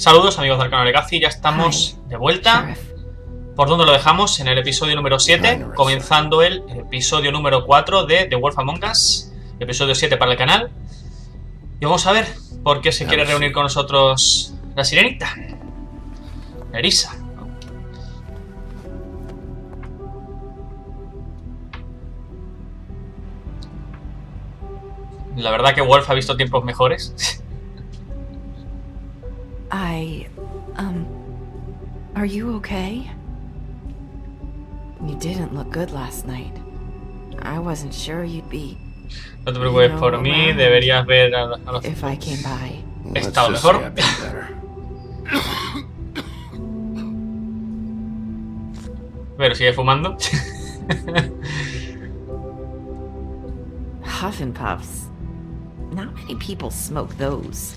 Saludos amigos del canal de Gazi, ya estamos de vuelta. ¿Por dónde lo dejamos? En el episodio número 7, comenzando el episodio número 4 de The Wolf Among Us, episodio 7 para el canal. Y vamos a ver por qué se quiere reunir con nosotros la sirenita, Nerissa. La verdad que Wolf ha visto tiempos mejores. Are you okay? You didn't look good last night. I wasn't sure you'd be. No te preocupes por mí, deberías ver a los... If I came by. He estado mejor. Pero sigue fumando. Huff and puffs. Not many people smoke those.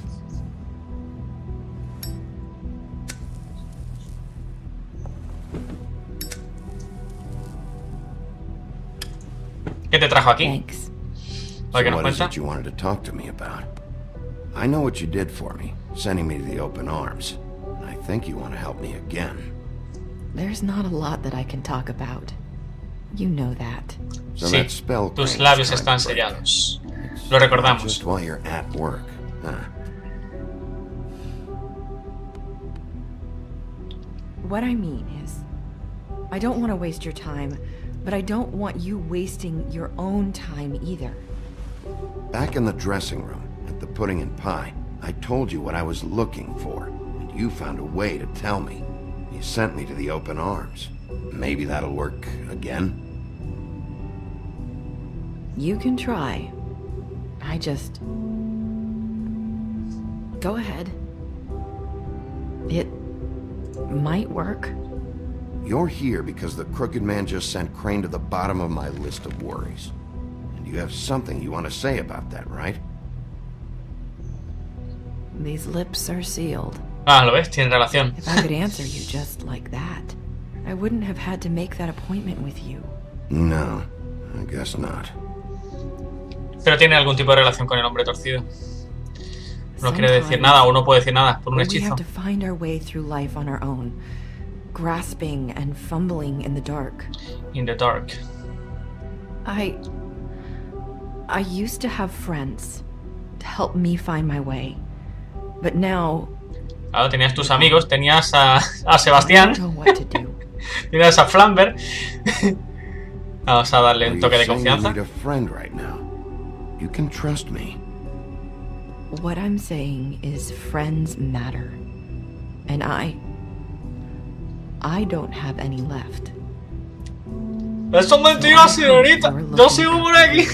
¿Qué te trajo aquí? Thanks. ¿Para qué nos What is cuenta? it you wanted to talk to me about? I know what you did for me, sending me to the open arms. And I think you want to help me again. There's not a lot that I can talk about. You know that. So Sí, that spell tus crane's labios trying están to break. sellados. Lo recordamos. Just while you're at work, huh? What I mean is, I don't want to waste your time, but I don't want you wasting your own time either. Back in the dressing room, at the pudding and pie, I told you what I was looking for, and you found a way to tell me. You sent me to the open arms. Maybe that'll work again? You can try. I just... Go ahead. It might work. You're here because the crooked man just sent Crane to the bottom of my list of worries. And you have something you want to say about that, right? These lips are sealed. Ah, ¿lo ves? Tiene relación. If I could answer you just like that, I wouldn't have had to make that appointment with you. No, I guess not. Pero tiene algún tipo de relación con el hombre torcido. No quiere decir nada o no puede decir nada por un We hechizo. have to find our way through life on our own, grasping and fumbling in the dark. In the dark. I used to have friends to help me find my way, but now Claro, tenías tus amigos, tenías a I Sebastián, don't know what to do. tenías a Flamber. Vamos a darle un Are toque you de saying confianza. you need a friend right now? You can trust me. What I'm saying is friends matter, and I don't have any left. Eso es mentira, señorita. Yo sigo por aquí.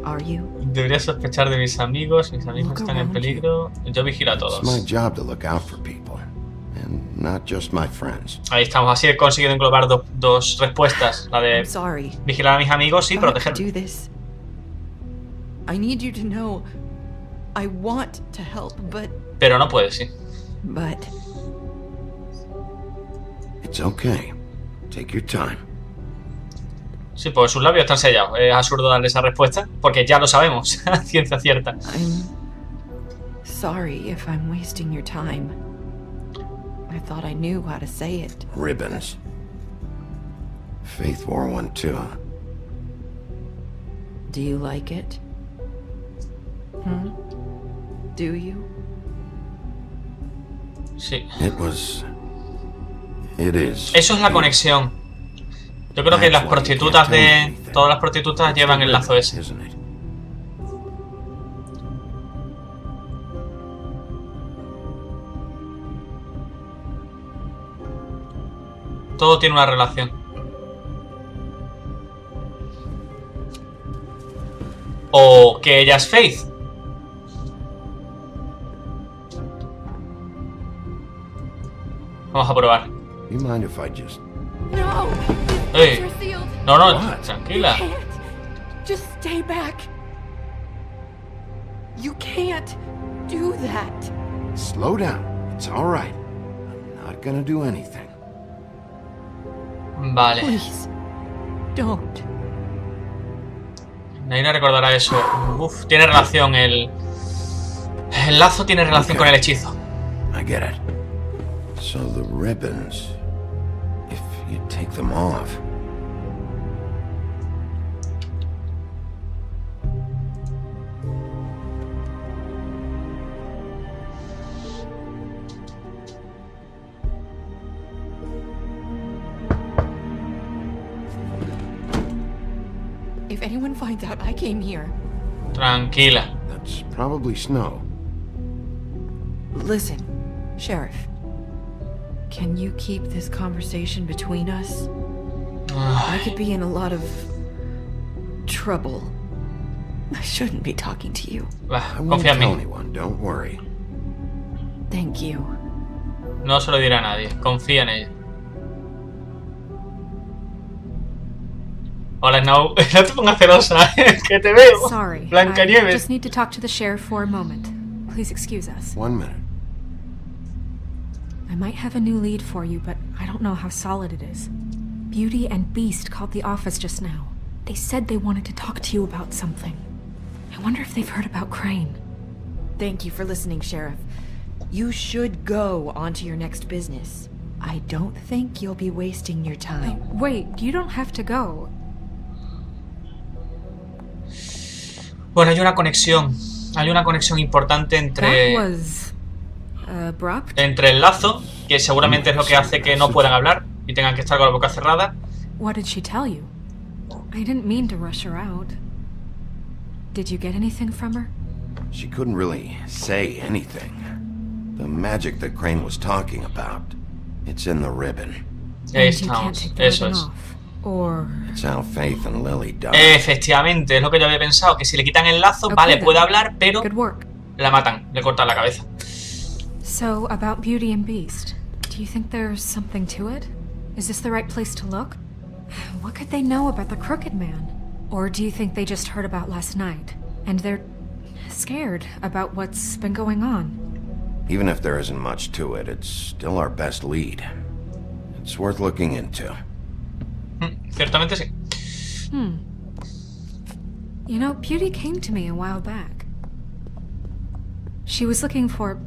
Are you? Debería sospechar de mis amigos están en peligro. Yo vigilo a It's my todos. job to look out for people, and not just my friends. Ahí estamos, así he conseguido englobar dos respuestas. La de I'm sorry. vigilar a mis amigos y I have to protegerlos. do this. I need you to know I want to help, but Pero no puedes, sí. It's okay. Take your time. Sí, pues sus labios están sellados. Es absurdo darle esa respuesta, porque ya lo sabemos, a ciencia cierta. I'm sorry if I'm wasting your time. I thought I knew how to say it. Ribbons. Faith wore one too. Do you like it? Do you? Sí. It is. Eso es la conexión. Yo creo que las prostitutas todas las prostitutas llevan el lazo ese. Isn't it? Todo tiene una relación. O que ella es Faith. Vamos a probar. You mind if I just... No! Ey. You're sealed. No, no, What? tranquila. You can't. Just stay back. You can't do that. Slow down. It's all right. I'm not gonna do anything. Vale. Please, don't. Naina recordará eso. Uf, tiene relación El lazo tiene relación con el hechizo. I get it. So the ribbons, if you take them off. If anyone finds out I came here... Tranquila. That's probably snow. Listen, Sheriff. Can you keep this conversation between us? I could be in a lot of trouble. I shouldn't be talking to you. I won't Confía en tell mí. anyone, don't worry. Thank you. No se lo dirá a nadie. Confía en ella. Hola, Snow. No te pongas celosa, que te veo. Sorry, I Blancanieves. just need to talk to the sheriff for a moment. Please excuse us. 1 minute. I might have a new lead for you, but I don't know how solid it is. Beauty and Beast called the office just now. They said they wanted to talk to you about something. I wonder if they've heard about Crane. Thank you for listening, Sheriff. You should go on to your next business. I don't think you'll be wasting your time. Wait, you don't have to go. Bueno, hay una conexión. Hay una conexión importante That was abrupt. entre el lazo, que seguramente es lo que hace que no puedan hablar y tengan que estar con la boca cerrada. What did she tell you? I didn't mean to rush her out. Did you get anything from her? She couldn't really say anything. The magic that Crane was talking about, it's in the ribbon. Ahí And you can't estamos, take the eso ribbon es. off. Or... It's how Faith and Lily died. Efectivamente, es lo que yo había pensado, que si le quitan el lazo, Okay, vale, then. puede hablar, pero Good work. la matan, le cortan la cabeza. So, about Beauty and Beast, do you think there's something to it? Is this the right place to look? What could they know about the Crooked Man? Or do you think they just heard about last night, and they're scared about what's been going on? Even if there isn't much to it, it's still our best lead. It's worth looking into. Ciertamente sí. You know, Beauty came to me a while back. She was looking for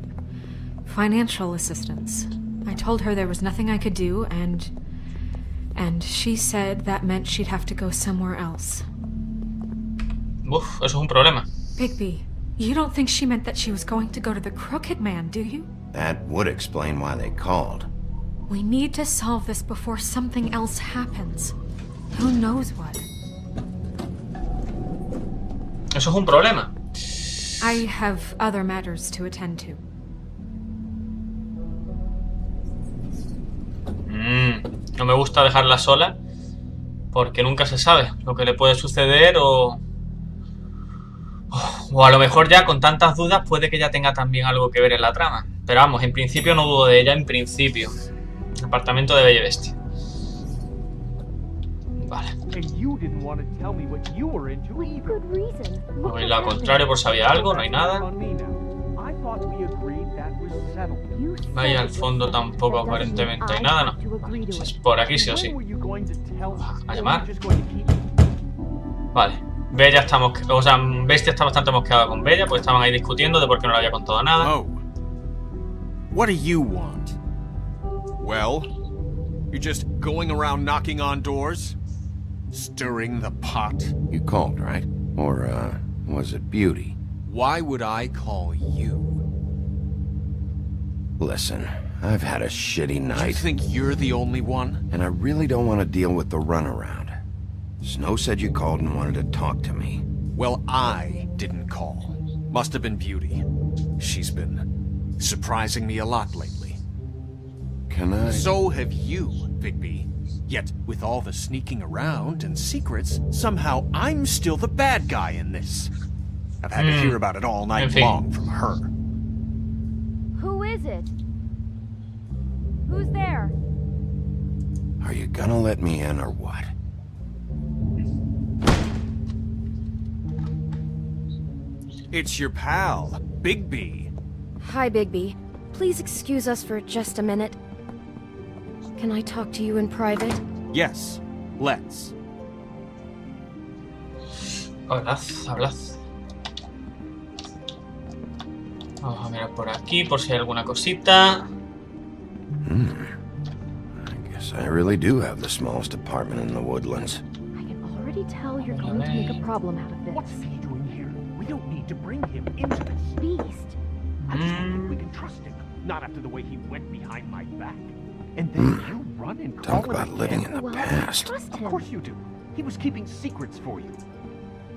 financial assistance. I told her there was nothing I could do, and she said that meant she'd have to go somewhere else. Uf, eso es un problema. Bigby, you don't think she meant that she was going to go to the Crooked Man, do you? That would explain why they called. We need to solve this before something else happens. Who knows what? Eso es un problema. I have other matters to attend to. No me gusta dejarla sola porque nunca se sabe lo que le puede suceder o a lo mejor ya con tantas dudas puede que ya tenga también algo que ver en la trama. Pero vamos, en principio no dudo de ella, en principio. Apartamento de Bella y Bestia. Vale. No hay lo contrario por si había algo, no hay nada. Vaya al fondo tampoco aparentemente hay nada, no. Vale, pues es por aquí sí o sí. A llamar. Vale. Bella estamos, o sea, Bestia está bastante mosqueada con Bella, pues estaban ahí discutiendo de por qué no le había contado nada. Oh. What do you want? Well, you're just going around knocking on doors? Stirring the pot? You called, right? Or, was it Beauty? Why would I call you? Listen, I've had a shitty You night, think you're the only one? and I really don't want to deal with the runaround. Snow said you called and wanted to talk to me. Well, I didn't call. Must have been Beauty. She's been surprising me a lot lately. Can I... So have you, Bigby. Yet, with all the sneaking around and secrets, somehow I'm still the bad guy in this. I've had to hear about it all night long from her. Who is it? Who's there? Are you gonna let me in or what? It's your pal, Bigby. Hi, Bigby. Please excuse us for just a minute. Can I talk to you in private? Yes, let's. Hablad, hablad. Vamos a mirar por aquí, por si hay alguna cosita. I guess I really do have the smallest apartment in the woodlands. I can already tell you're going to make a problem out of this. What's he doing here? We don't need to bring him into this. Beast. I just don't think we can trust him. Not after the way he went behind my back. And then you run and call Talk him about living again. in the Well, past. trust Of him. course you do. He was keeping secrets for you.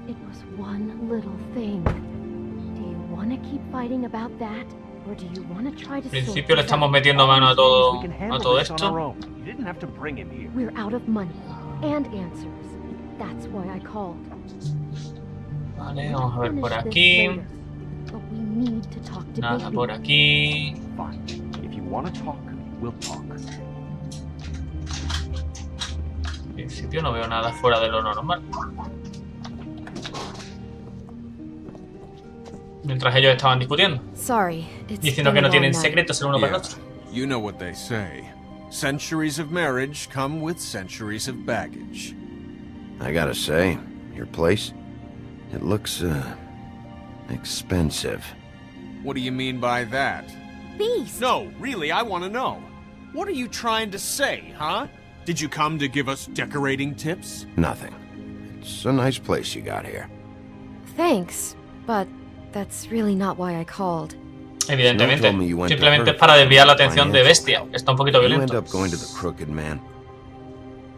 It was one little thing. Do you want to keep fighting about that? Or do you want to try to Al principio le estamos metiendo mano a todo esto. You didn't have to bring him here. We're out of money and answers. That's why I called. Vale, vamos a ver por Finish this aquí. later. But we need to talk to Nada Bigby. por aquí. Fine. If you want to talk, we'll talk. En principio no veo nada fuera de lo normal. Mientras ellos estaban discutiendo, Sorry, it's diciendo que been no a tienen long night. secretos el uno para el otro. You know what they say. Centuries of marriage come with centuries of baggage. I gotta say, your place, it looks, expensive. What do you mean by that? Beast! No, really, I want to know. What are you trying to say, huh? Did you come to give us decorating tips? Nothing. It's a nice place you got here. Thanks, but that's really not why I called. Evidentemente, told me you went to simplemente her es para desviar la for atención de financial Bestia, help. que está un poquito You end violento. up going to the Crooked Man.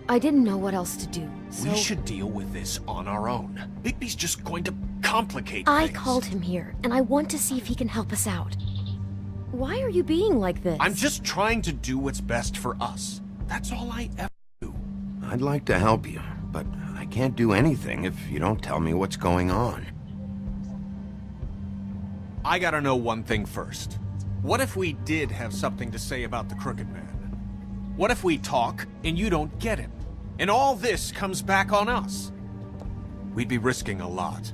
I didn't know what else to do, so We should deal with this on our own. Bigby's just going to complicate I things. called him here, and I want to see if he can help us out. Why are you being like this? I'm just trying to do what's best for us. That's all I ever do. I'd like to help you, but I can't do anything if you don't tell me what's going on. I gotta know one thing first. What if we did have something to say about the Crooked Man? What if we talk and you don't get him? And all this comes back on us? We'd be risking a lot.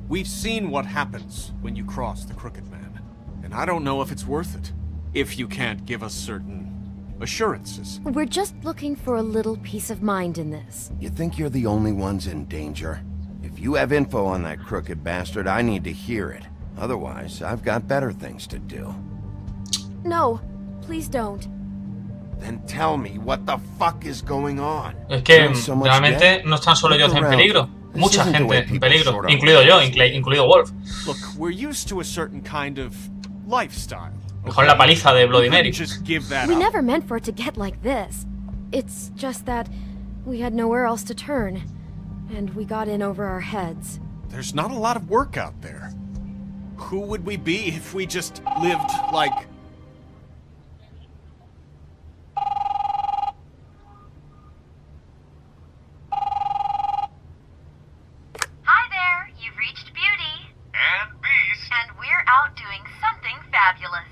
We've seen what happens when you cross the Crooked Man. And I don't know if it's worth it. If you can't give us certain assurances. We're just looking for a little peace of mind in this. You think you're the only ones in danger? If you have info on that crooked bastard, I need to hear it. Otherwise, I've got better things to do. No, please don't. Then tell me what the fuck is going on. Es que There's so much realmente debt. no están solo Look ellos en around. peligro. This Mucha isn't the gente way en people peligro, sort out incluido yo, lives. incluido Wolf. Look, we're used to a certain kind of lifestyle. Con la paliza de Bloody We Mary. couldn't just give that We up. never meant for it to get like this. It's just that we had nowhere else to turn, and we got in over our heads. There's not a lot of work out there. Who would we be if we just lived like... Hi there, you've reached Beauty. And Beast. And we're out doing something fabulous.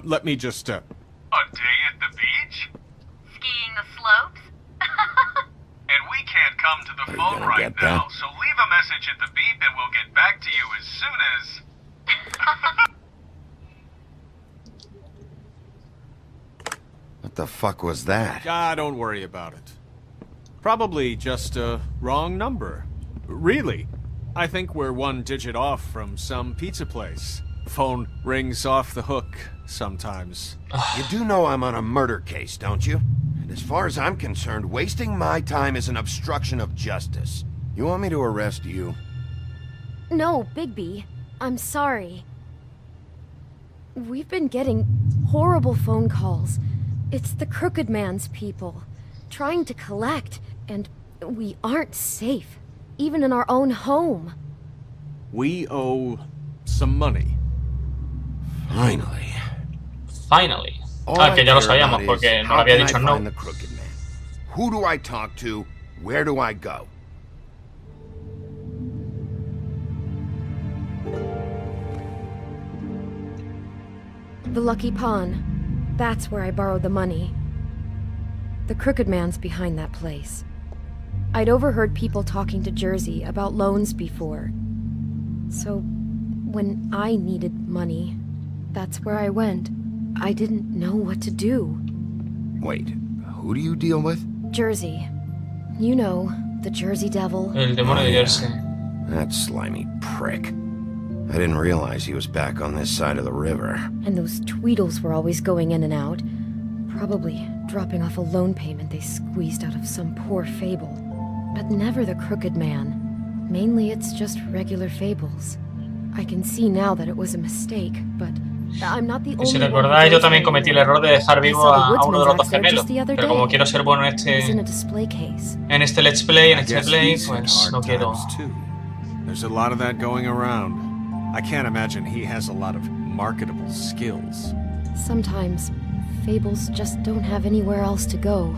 Let me just, A day at the beach? Skiing the slopes. And we can't come to the Are you phone gonna right get now, that? so leave a message at the beep and we'll get back to you as soon as... What the fuck was that? Don't worry about it. Probably just a wrong number. Really, I think we're one digit off from some pizza place. Phone rings off the hook sometimes. You do know I'm on a murder case, don't you? And as far as I'm concerned, wasting my time is an obstruction of justice. You want me to arrest you? No, Bigby, I'm sorry. We've been getting horrible phone calls. It's the Crooked Man's people, trying to collect, and we aren't safe, even in our own home. We owe some money. Finally. Finally. All Ah, que I ya lo care sabíamos about porque is, nos how había can I dicho no. find the Crooked Man? Who do I talk to? Where do I go? The Lucky Pawn. That's where I borrowed the money. The Crooked Man's behind that place. I'd overheard people talking to Jersey about loans before. So, when I needed money, that's where I went. I didn't know what to do. Wait, who do you deal with? Jersey. You know, the Jersey Devil. El demonio de Jersey. That slimy prick. I didn't realize he was back on this side of the river. And those Tweedles were always going in and out. Probably dropping off a loan payment they squeezed out of some poor fable. But never the Crooked Man. Mainly it's just regular fables. I can see now that it was a mistake, but I'm not the only one. Si recordáis, yo también cometí el error de dejar vivo a uno de los dos gemelos. Pero como quiero ser bueno en este Let's Play, pues no quiero. There's a lot of that going around. I can't imagine he has a lot of marketable skills. Sometimes fables just don't have anywhere else to go.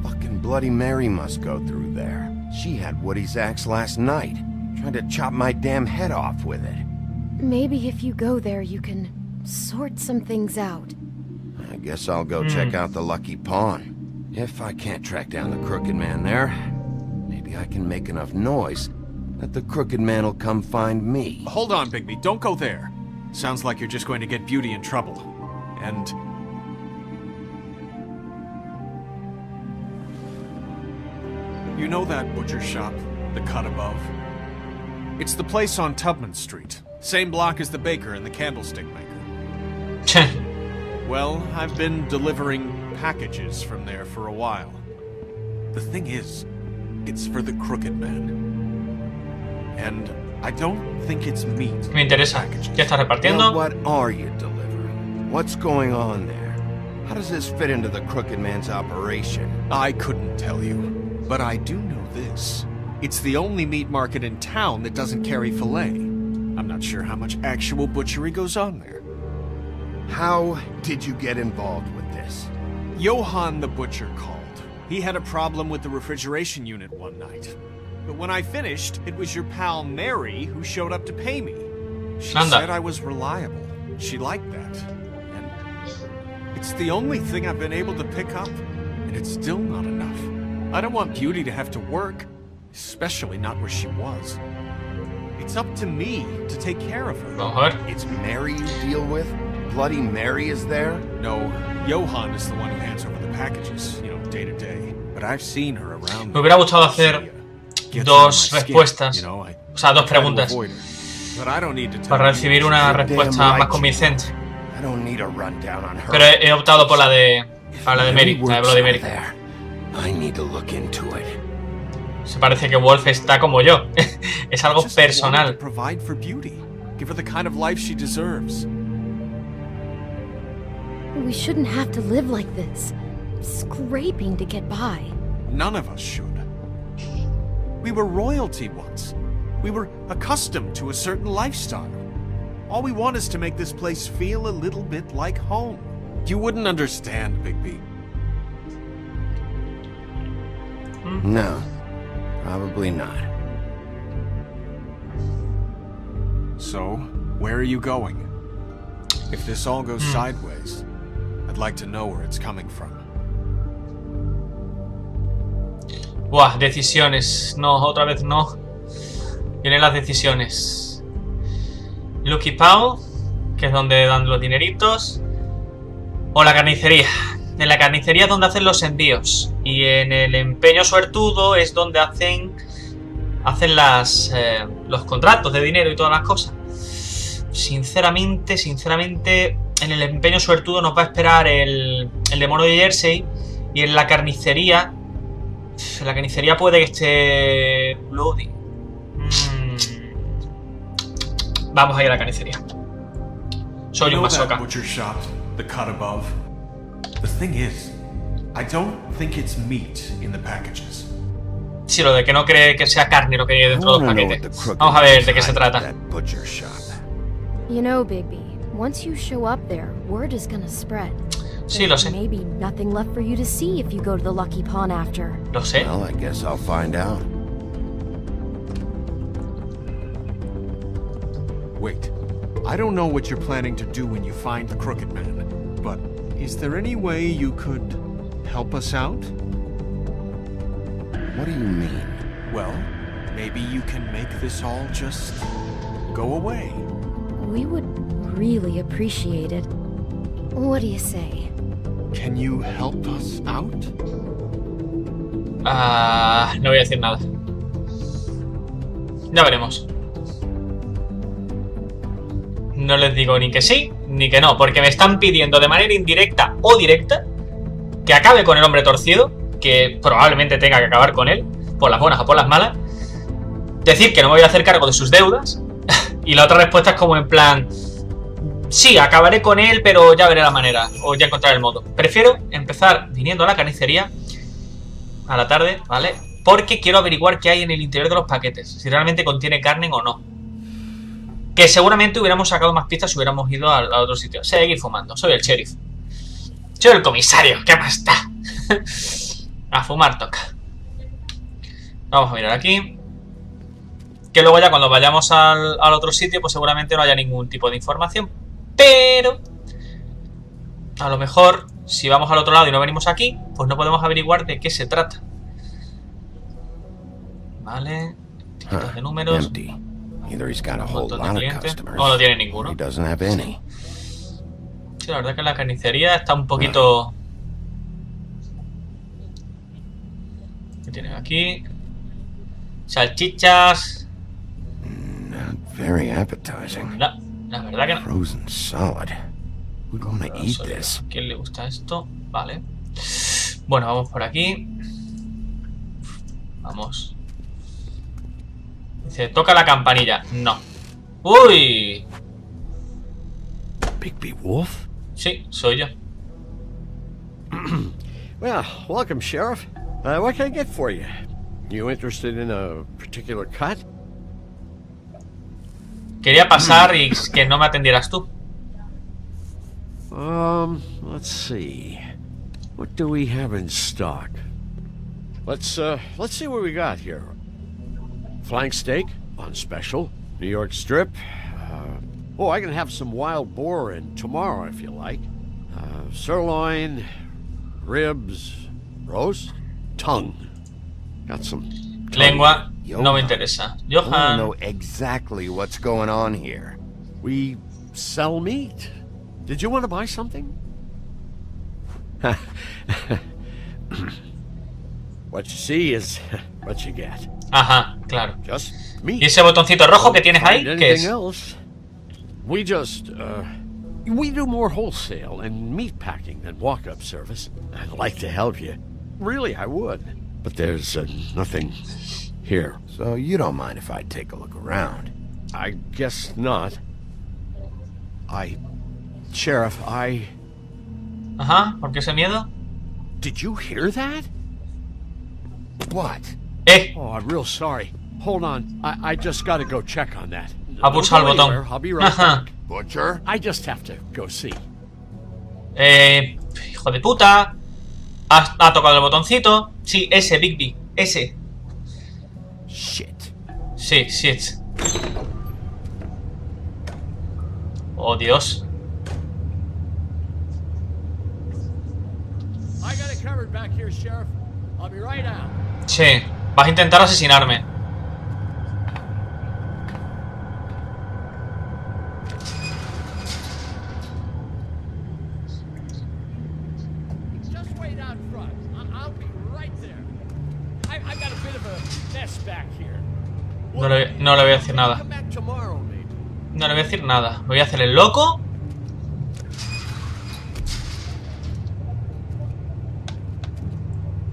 Fucking Bloody Mary must go through there. She had Woody's axe last night, trying to chop my damn head off with it. Maybe if you go there, you can sort some things out. I guess I'll go check out the Lucky Pawn. If I can't track down the Crooked Man there, maybe I can make enough noise that the Crooked Man will come find me. Hold on, Bigby, don't go there. Sounds like you're just going to get Beauty in trouble. And... you know that butcher shop, the cut above? It's the place on Tubman Street. Same block as the baker and the candlestick maker. Well, I've been delivering packages from there for a while. The thing is, it's for the Crooked Man. And I don't think it's meat. Me interesa. ¿Qué estás repartiendo? Well, what are you delivering? What's going on there? How does this fit into the Crooked Man's operation? I couldn't tell you, but I do know this. It's the only meat market in town that doesn't carry filet. I'm not sure how much actual butchery goes on there. How did you get involved with this? Johann the butcher called. He had a problem with the refrigeration unit one night. But when I finished, it was your pal Mary who showed up to pay me. She said I was reliable. She liked that. And it's the only thing I've been able to pick up, and it's still not enough. I don't want Beauty to have to work, especially not where she was. It's up to me to take care of her. It's Mary you deal with? Bloody Mary is there? No, Johann is the one who hands over the packages, you know, day to day. But I've seen her around. Me hubiera gustado hacer dos respuestas, o sea, dos preguntas, para recibir una respuesta más convincente. Pero he optado por la de Mary, la de Bloody Mary. Se parece que Wolf está como yo. Es algo personal. We shouldn't have to live like this, scraping to get by. None of us should. We were royalty once. We were accustomed to a certain lifestyle. All we want is to make this place feel a little bit like home. You wouldn't understand, Bigby. No, probably not. So, where are you going? If this all goes sideways, I'd like to know where it's coming from. Buah, decisiones. No, otra vez no. Vienen las decisiones. Lucky Pau, que es donde dan los dineritos. O la carnicería. En la carnicería es donde hacen los envíos. Y en el empeño suertudo es donde hacen los contratos de dinero y todas las cosas. Sinceramente, en el empeño suertudo nos va a esperar el demonio de Jersey. Y en la carnicería puede que esté Bloody. Vamos a ir a la carnicería. Soy un masoca. Sí, lo de que no cree que sea carne lo que hay dentro de los paquetes. Vamos a ver de qué se trata. You know, Bigby, once you show up there, word is gonna spread. Sí, lo sé. Maybe nothing left for you to see if you go to the Lucky Pawn after. Lo sé. Well, I guess I'll find out. Wait. I don't know what you're planning to do when you find the Crooked Man, but is there any way you could help us out? What do you mean? Well, maybe you can make this all just go away. We would really appreciate it. What do you say? Can you help us out? No voy a decir nada. Ya veremos. no les digo ni que sí ni que no, porque me están pidiendo de manera indirecta o directa que acabe con el hombre torcido, que probablemente tenga que acabar con él, por las buenas o por las malas. Decir que no me voy a hacer cargo de sus deudas. Y la otra respuesta es como en plan: sí, acabaré con él, pero ya veré la manera, o ya encontraré el modo. Prefiero empezar viniendo a la carnicería a la tarde, ¿vale? Porque quiero averiguar qué hay en el interior de los paquetes, si realmente contiene carne o no. Que seguramente hubiéramos sacado más pistas si hubiéramos ido a otro sitio. Seguir fumando, soy el sheriff. Soy el comisario, ¿qué más da? A fumar toca. Vamos a mirar aquí. Que luego ya cuando vayamos al otro sitio, pues seguramente no haya ningún tipo de información. Pero a lo mejor, si vamos al otro lado y no venimos aquí, pues no podemos averiguar de qué se trata. Vale. Tiquetes de números. Empty. Either he's got a Un whole montón de lot of clientes. customers, No, no tiene ninguno. or he doesn't have any. Sí, la verdad que la carnicería está un poquito... ¿Qué tienen aquí? Salchichas. Not very appetizing. La verdad que no. Frozen solid. We'd want to eat this. ¿A quién le gusta esto? Vale. Bueno, vamos por aquí. Vamos. Dice, toca la campanilla. No. ¡Uy! Bigby Wolf? Sí, soy yo. Well, welcome, Sheriff. What can I get for you? You interested in a particular cut? Quería pasar y que no me atendieras tú. Let's see. What do we have in stock? Let's see what we got here. Flank steak on special. New York strip. I can have some wild boar in tomorrow if you like. Sirloin, ribs, roast, tongue. Got some Lengua, no me interesa. I want to Johan. know exactly what's going on here. We sell meat. Did you want to buy something? What you see is what you get. Ajá, claro. Just meat. ¿Y ese botoncito rojo que tienes ahí? Find ¿Qué anything es? else. We just, we do more wholesale and meat packing than walk-up service. I'd like to help you. Really, I would. But there's nothing here. So you don't mind if I take a look around? I guess not. Sheriff, Ajá, ¿por qué ese miedo? Did you hear that? What? Oh, I'm real sorry. Hold on. I just gotta go check on that. Ha pulsado el Don't go botón. anywhere. I'll be right Ajá. back. Butcher? I just have to go see. Hijo de puta. Ha tocado el botoncito. Sí, ese, Bigby. Ese. Shit. Sí, shit. Oh, Dios. I got it covered back here, Sheriff. I'll be right out. Sí, vas a intentar asesinarme. Just wait out front. I'll be right there. I got a bit of a mess back here. No le voy a decir nada. Come back tomorrow, maybe. No le voy a decir nada. Me voy a hacer el loco.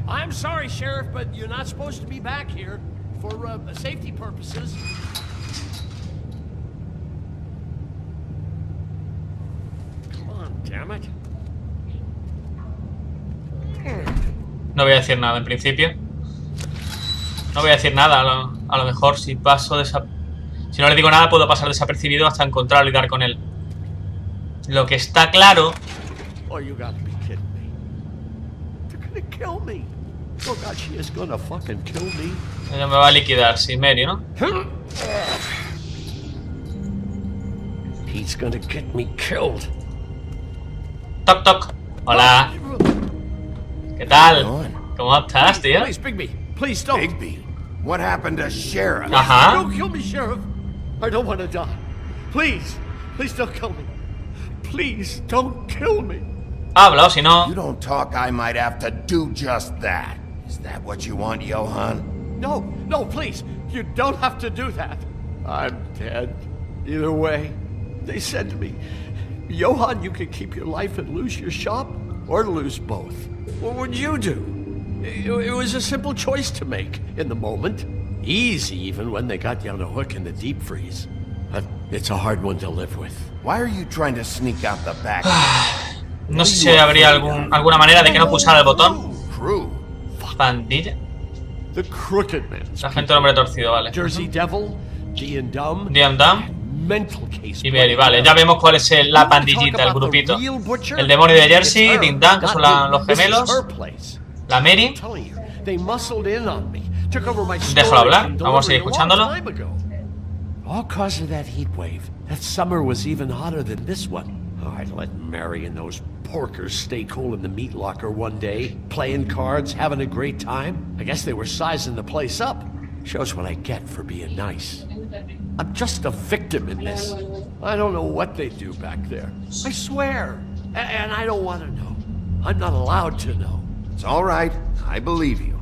I'm sorry, Sheriff, but you're not supposed to be back here for safety purposes. Come on, damn it. No voy a decir nada en principio. No voy a decir nada. A lo mejor si paso si no le digo nada puedo pasar desapercibido hasta encontrarlo y dar con él. Lo que está claro... Oh, you gotta be kidding me. They're gonna kill me. Oh God, she is gonna fucking kill me. Ella me va a liquidar, sin medio, ¿no? He's gonna get me killed. Toc, toc. Hola. ¿Qué tal? ¿Cómo estás, tío? Please, Bigby, please don't. Bigby, what happened to Sheriff? Ajá. Don't kill me, Sheriff. I don't want to die. Please, please don't kill me. Please don't kill me. Ha hablado, si no... You don't talk, I might have to do just that. Is that what you want, Johan? No, no, please. You don't have to do that. I'm dead. Either way, They said to me, Johan, you could keep your life and lose your shop, or lose both. What would you do? It was a simple choice to make in the moment. Easy even when they got you on a hook in the deep freeze. But it's a hard one to live with. Why are you trying to sneak out the back? No sé si habría alguna manera de que no pulsara el botón. Pandilla. The Crooked Man. Agente hombre torcido, vale. Jersey Devil, D&D, mental case. Y Mary, vale, ya vemos cuál es la pandillita, el grupito. El demonio de Jersey, Ding Dang, que son los gemelos. La Mary. Déjalo hablar, vamos a seguir escuchándolo. All cause of that heat wave. That summer was even hotter than this one. Oh, I'd let Mary and those porkers stay cool in the meat locker one day, playing cards, having a great time. I guess they were sizing the place up. Shows what I get for being nice. I'm just a victim in this. I don't know what they do back there. I swear. And I don't want to know. I'm not allowed to know. It's all right. I believe you.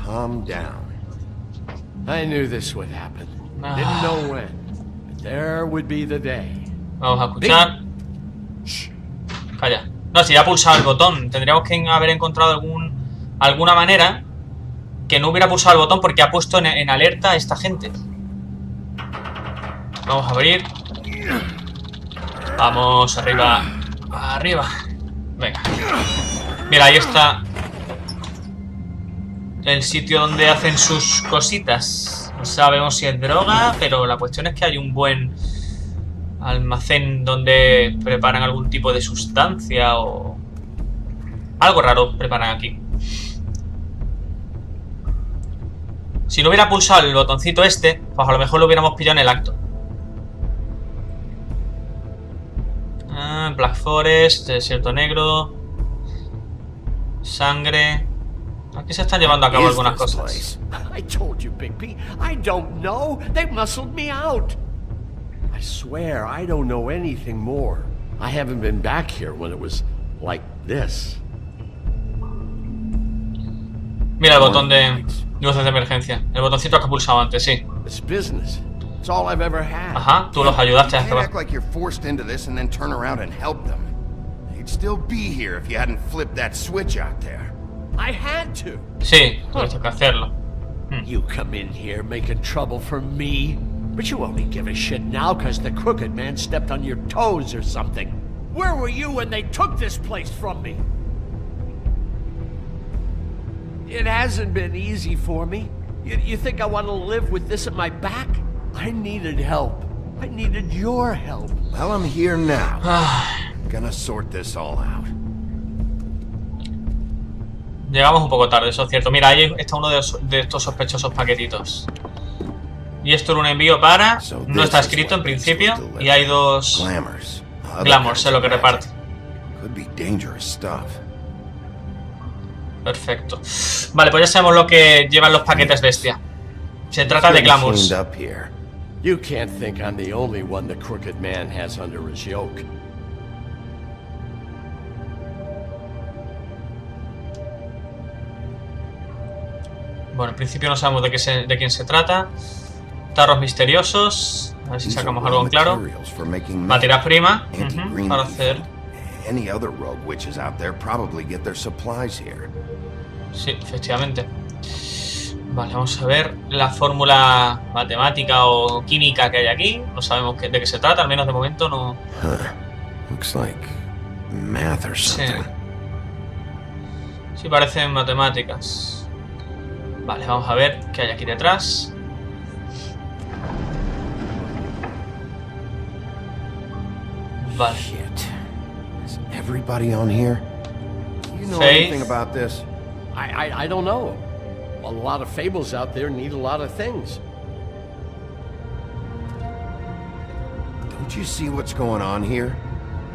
Calm down. I knew this would happen. Didn't know when. But there would be the day. Vamos a escuchar. Calla. No, si ya ha pulsado el botón. Tendríamos que haber encontrado alguna manera que no hubiera pulsado el botón porque ha puesto en alerta a esta gente. Vamos a abrir. Vamos arriba. Arriba. Venga. Mira, ahí está el sitio donde hacen sus cositas. No sabemos si es droga, pero la cuestión es que hay un buen almacén donde preparan algún tipo de sustancia o algo raro preparan aquí. Si no hubiera pulsado el botoncito este, pues a lo mejor lo hubiéramos pillado en el acto. Black Forest, desierto negro, sangre. Aquí se están llevando a cabo algunas cosas. I told you, Bigby. I don't know. They muscled me out. I swear I don't know anything more. I haven't been back here when it was like this. Mira el botón de luces de emergencia. El botoncito que he pulsado antes, sí. It's business. It's all I've ever had. Ajá, tú los ayudaste a act like you're forced into this and then turn around and help them. They'd still be here if you hadn't flipped that switch out there. I had to. Sí, tuviste que hacerlo. You come in here making trouble for me, but you only give a shit now because the Crooked Man stepped on your toes or something. Where were you when they took this place from me? It hasn't been easy for me. You think I want to live with this at my back? I needed help. I needed your help. Well, I'm here now. Gonna sort this all out. Llegamos un poco tarde, eso es cierto. Mira, ahí está uno de estos sospechosos paquetitos. Y esto era un envío para... No está escrito en principio. Y hay dos... Glamours, es lo que reparte. Perfecto. Vale, pues ya sabemos lo que llevan los paquetes bestia. Se trata de Glamours. You can't think I'm the only one the Crooked Man has under his yoke. Bueno, en principio no sabemos de quién se trata. Tarros misteriosos. A ver si sacamos algo en claro. Materia prima. Para hacer... Sí, efectivamente. Vale, vamos a ver la fórmula matemática o química que hay aquí. No sabemos de qué se trata, al menos de momento no... Sí. Sí, parecen matemáticas. Vale, vamos a ver qué hay aquí detrás. Vale. Everybody on here? You know anything about this? I don't know. A lot of fables out there need a lot of things. Don't you see what's going on here?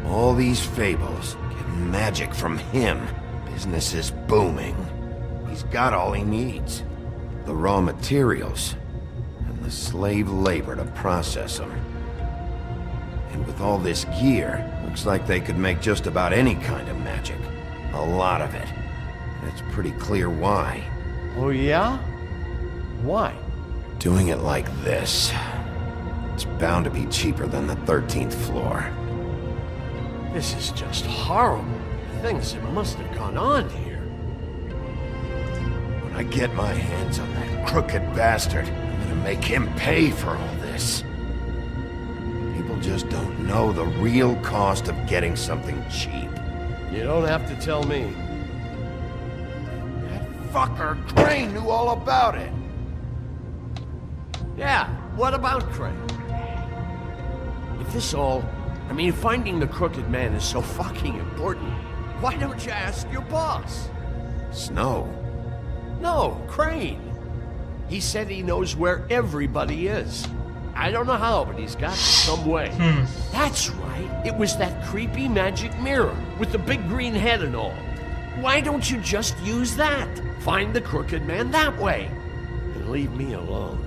All these fables get magic from him. Business is booming. He's got all he needs. The raw materials and the slave labor to process them. And with all this gear, looks like they could make just about any kind of magic. A lot of it. And it's pretty clear why. Oh yeah? Why? Doing it like this. It's bound to be cheaper than the 13th floor. This is just horrible. Things that must have gone on here. When I get my hands on that crooked bastard, I'm gonna make him pay for all this. People just don't know the real cost of getting something cheap. You don't have to tell me. That fucker Crane knew all about it. Yeah, what about Crane? If this all... I mean, finding the crooked man is so fucking important, why don't you ask your boss? Snow? No, Crane. He said he knows where everybody is. I don't know how, but he's got some way. That's right. It was that creepy magic mirror with the big green head and all. Why don't you just use that? Find the crooked man that way. And leave me alone.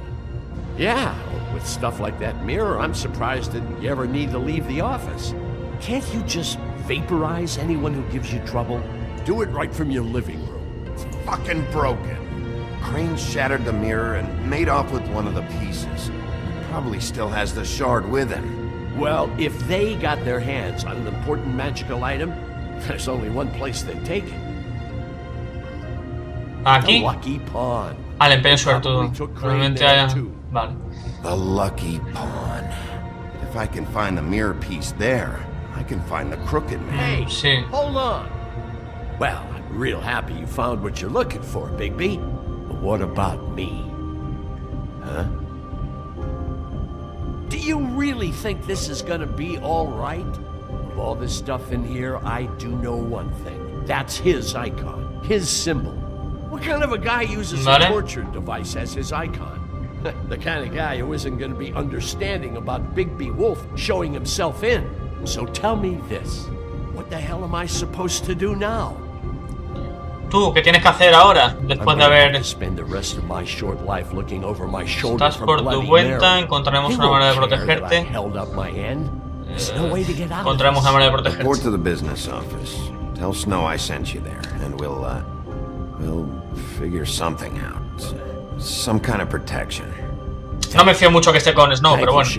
Yeah, with stuff like that mirror, I'm surprised that you ever need to leave the office. Can't you just vaporize anyone who gives you trouble? Do it right from your living room. It's fucking broken. Crane shattered the mirror and made off with one of the pieces. He probably still has the shard with him. Well, if they got their hands on an important magical item, there's only one place they'd take it. Aquí. The Lucky Pawn. Al empeño suertudo. Probablemente haya... Vale. The Lucky Pawn. If I can find the mirror piece there, I can find the crooked man. Hey, Sí. hold on. Well, I'm real happy you found what you're looking for, Bigby. But what about me? Huh? Do you really think this is gonna be all right? Of all this stuff in here, I do know one thing. That's his icon, his symbol. What kind of a guy uses a torture device as his icon? The kind of guy who isn't gonna be understanding about Bigby Wolf showing himself in. So tell me this. What the hell am I supposed to do now? Tú, ¿qué tienes que hacer ahora? Después de haber... Estás por tu cuenta, encontraremos una manera de protegerte. Encontraremos una manera de protegerte. Report to the business office. Tell Snow I sent you there, and we'll figure something out. Some kind of protection. No me fío mucho que esté con Snow, pero bueno.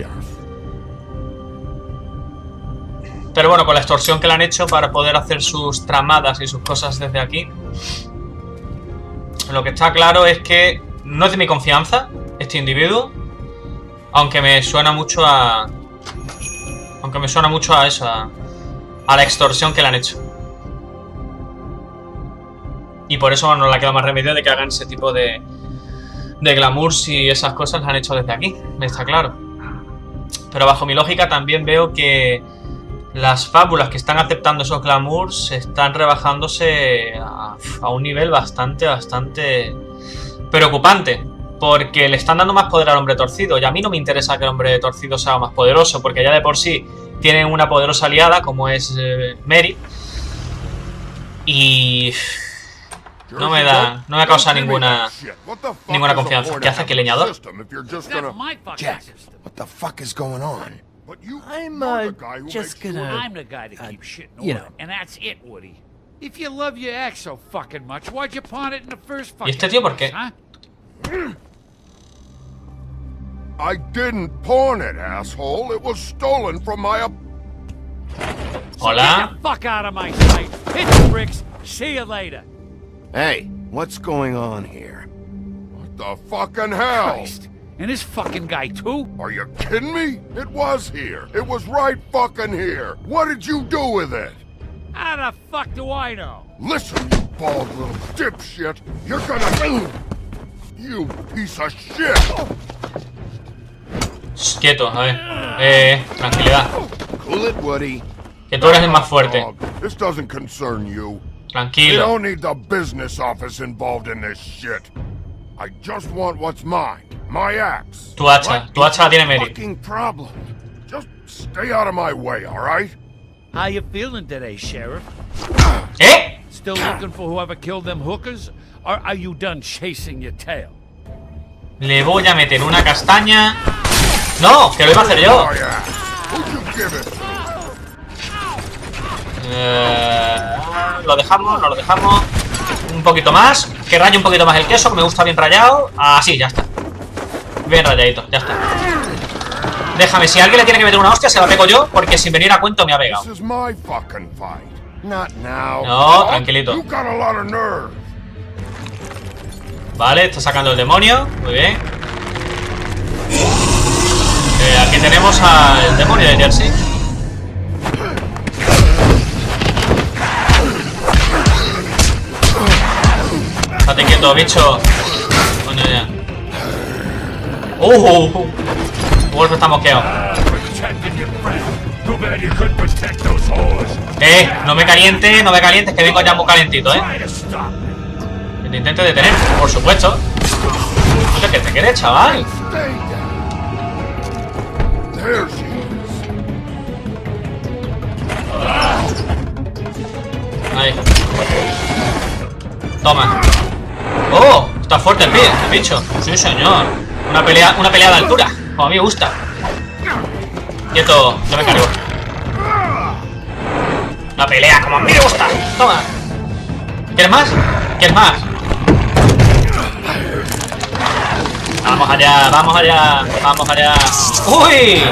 Pero bueno, con la extorsión que le han hecho para poder hacer sus tramadas y sus cosas desde aquí, lo que está claro es que no es de mi confianza este individuo, aunque me suena mucho a... eso, a la extorsión que le han hecho. Y por eso no le ha quedado más remedio de que hagan ese tipo de glamours y esas cosas las han hecho desde aquí, me está claro. Pero bajo mi lógica también veo que las fábulas que están aceptando esos glamours están rebajándose a un nivel bastante preocupante. Porque le están dando más poder al hombre torcido. Y a mí no me interesa que el hombre torcido sea más poderoso, porque ya de por sí tienen una poderosa aliada como es Mary. Y... no me causa ninguna confianza. ¿Qué hace aquí el leñador? Jack, what the fuck is going on? I'm just gonna... I'm the guy to keep shit in order, and that's it, Woody. If you love your ex so fucking much, why'd you pawn it in the first fucking ¿Y este tío por qué? place, huh? I didn't pawn it, asshole. It was stolen from my... Hola. Get the fuck out of my sight. Hit the bricks. See you later. Hey, what's going on here? What the fucking hell? Christ. And this fucking guy, too? Are you kidding me? It was here. It was right fucking here. What did you do with it? How the fuck do I know? Listen, you bald little dipshit. You're gonna... You piece of shit. Quieto, a ver. Tranquilidad. Cool it, Woody. Que tú eres el más fuerte. This doesn't concern you. We Tranquilo. don't need the business office involved in this shit. I just want what's mine. My axe. Tu hacha la tiene Mary. Fucking problem. Just stay out of my way, all right? How you feeling today, Sheriff? ¿Eh? Still looking for whoever killed them hookers? Or are you done chasing your tail? Le voy a meter una castaña. No, que lo iba a hacer yo. Oh, yeah. Who'd you give it to? Lo dejamos, no lo dejamos. Un poquito más. Que raye un poquito más el queso, que me gusta bien rayado. Así, ya está. Bien rayadito, ya está. Déjame, si alguien le tiene que meter una hostia, se la pego yo, porque sin venir a cuento me ha pegado. No, tranquilito. Vale, está sacando el demonio. Muy bien. Aquí tenemos al demonio de Jersey. Estate quieto, bicho. Coño, ya. Wolf está mosqueado. No me calientes, que vengo ya muy calentito, Que te intente detener, por supuesto. ¿Qué te quieres, chaval? Ahí. Toma. ¡Oh! Está fuerte el bicho. Sí, señor. Una pelea de altura. Como a mí me gusta. Quieto, yo me cargo. Una pelea como a mí me gusta. Toma. ¿Quieres más? ¿Quieres más? Vamos allá, vamos allá. Vamos allá. ¡Uy!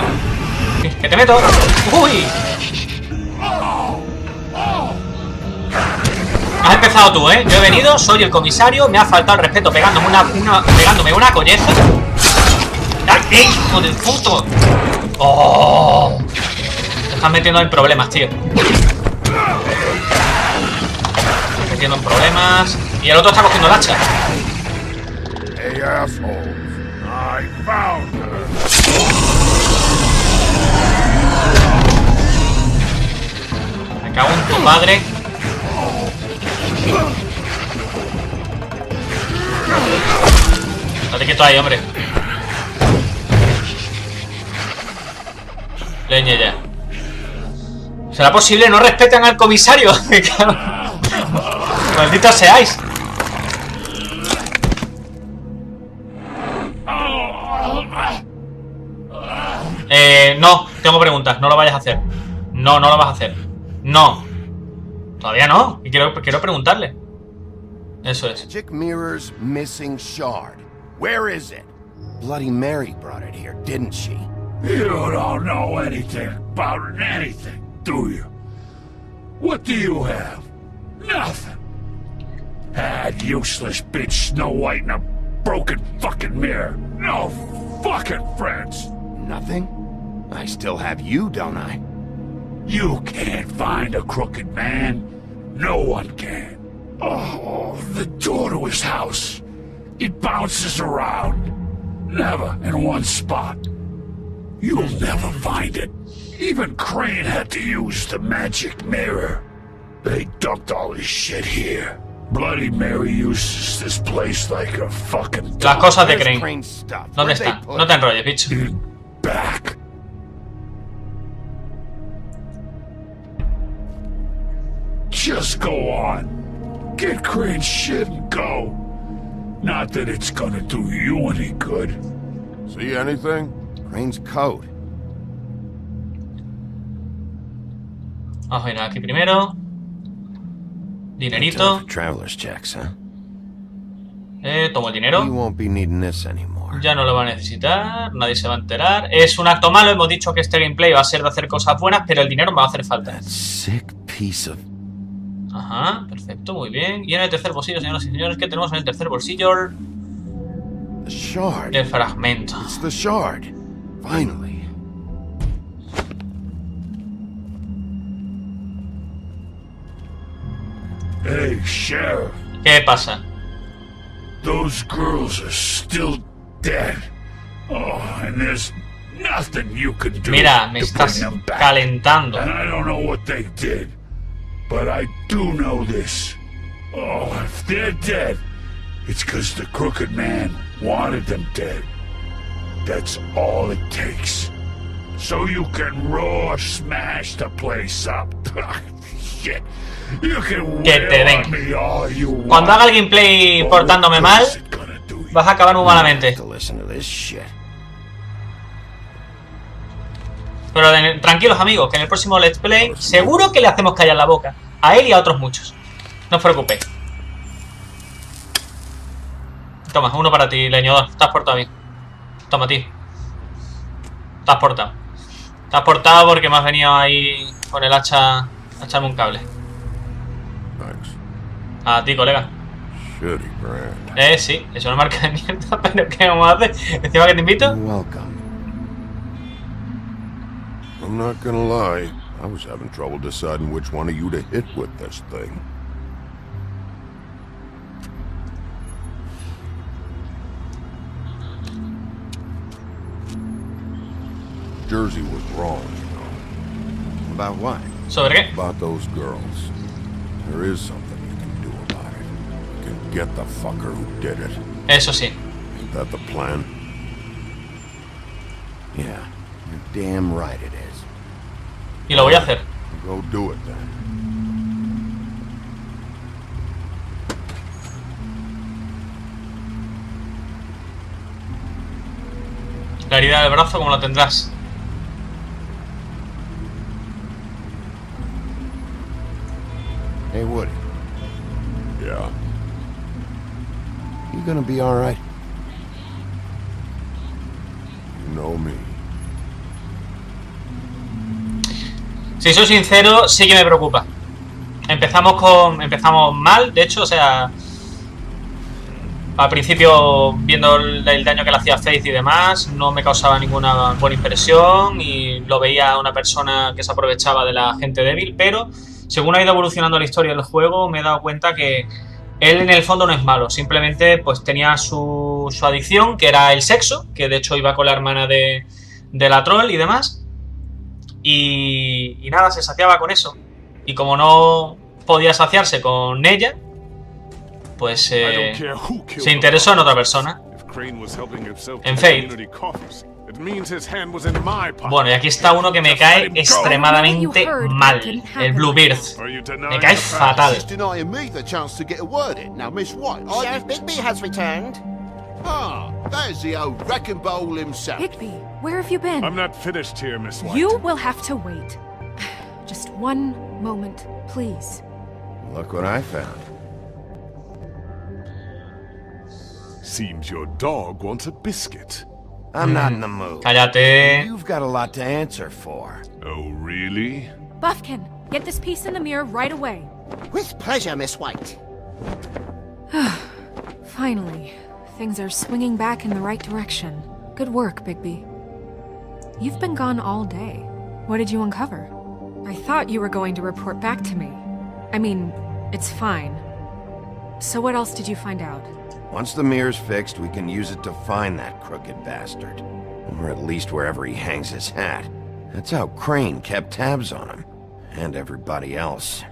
¡Que te meto! ¡Uy! Has empezado tú, Yo he venido, soy el comisario. Me ha faltado el respeto pegándome una colleja. ¡Ay, hijo del puto! ¡Oh! Te estás metiendo en problemas, tío. Metiendo en problemas. Y el otro está cogiendo el hacha. Hey, assholes. I found her. Me cago en tu padre. Estate quieto ahí, hombre. Leña ya. ¿Será posible? No respetan al comisario. Malditos seáis. No, tengo preguntas. No lo vayas a hacer. No lo vas a hacer. No. Todavía no. Y quiero preguntarle. Eso es. Magic Mirror's missing shard. Where is it? Bloody Mary brought it here, didn't she? You don't know anything about anything, do you? What do you have? Nothing. That useless bitch Snow White and a broken fucking mirror. No fucking friends. Nothing? I still have you, don't I? You can't find a crooked man. No one can. Oh, the door to his house. It bounces around. Never in one spot. You'll never find it. Even Crane had to use the magic mirror. They dumped all his shit here. Bloody Mary uses this place like a fucking... Las cosas de Crane. ¿Dónde están? No te enrolles, bicho. Back. Just go on. Get Crane's shit and go. Not that it's gonna do you any good. See anything? Crane's coat. Vamos a ir aquí primero. Dinerito. Traveler's checks, huh? Tomo el dinero. You won't be needing this anymore. Ya no lo va a necesitar. Nadie se va a enterar. Es un acto malo. Hemos dicho que este gameplay va a ser de hacer cosas buenas, pero el dinero me va a hacer falta. That sick piece of... Ajá, perfecto, muy bien. Y en el tercer bolsillo, señoras y señores, ¿qué tenemos en el tercer bolsillo? The shard. El fragmento. It's the shard. Finally. Hey, Sheriff. ¿Qué pasa? Those girls are still dead. Oh, and there's nothing you can do. Mira, me estás calentando. And I don't know what they did, but I do know this. Oh, if they're dead, it's because the Crooked Man wanted them dead. That's all it takes. So you can raw smash the place up. Shit. You can que te den. You Cuando haga el gameplay portándome mal, vas a acabar muy malamente. Pero tranquilos amigos, que en el próximo Let's Play seguro que le hacemos callar la boca. A él y a otros muchos. No os preocupéis. Toma, uno para ti, leñador. Estás portado bien. Toma, tío. Te has portado. Te has portado porque me has venido ahí con el hacha a echarme un cable. Thanks. A ti, colega. Shitty brand. Sí, es una marca de mierda, pero ¿qué vamos a hacer? Encima que te invito. Welcome. I'm not gonna lie. I was having trouble deciding which one of you to hit with this thing. Jersey was wrong, you know. About what? ¿Sobre qué? About those girls. There is something you can do about it. You can get the fucker who did it. Eso sí. Ain't that the plan? Yeah, you're damn right it is. Y lo voy a hacer. Go do it then. La herida del brazo, ¿cómo la tendrás? Hey, Woody, Yeah. you gonna be all right? You know me. Si soy sincero, sí que me preocupa. Empezamos mal, de hecho, o sea, al principio viendo el daño que le hacía Faith y demás, no me causaba ninguna buena impresión y lo veía una persona que se aprovechaba de la gente débil, pero según ha ido evolucionando la historia del juego, me he dado cuenta que él en el fondo no es malo, simplemente pues tenía su adicción, que era el sexo, que de hecho iba con la hermana de la troll y demás. Y nada, se saciaba con eso. Y como no podía saciarse con ella, pues se interesó en otra persona, en Faith. Bueno, y aquí está uno que me cae extremadamente mal, el Bluebeard. Me cae fatal. Sheriff Bigby has returned. Ah, there's the old wrecking bowl himself. Bigby, where have you been? I'm not finished here, Miss White. You will have to wait. Just one moment, please. Look what I found. Seems your dog wants a biscuit. I'm not in the mood. Cállate. You've got a lot to answer for. Oh, really? Buffkin, get this piece in the mirror right away. With pleasure, Miss White. Finally, things are swinging back in the right direction. Good work, Bigby. You've been gone all day. What did you uncover? I thought you were going to report back to me. I mean, it's fine. So what else did you find out? Once the mirror's fixed, we can use it to find that crooked bastard. Or at least wherever he hangs his hat. That's how Crane kept tabs on him. And everybody else.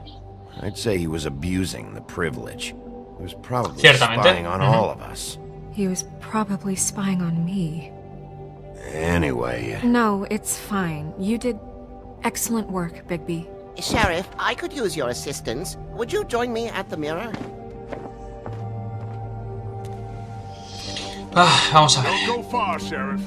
I'd say he was abusing the privilege. He was probably spying on all of us. He was probably spying on me. Anyway... No, it's fine. You did excellent work, Bigby. Sheriff, I could use your assistance. Would you join me at the mirror? Vamos a ver. Don't go far, Sheriff.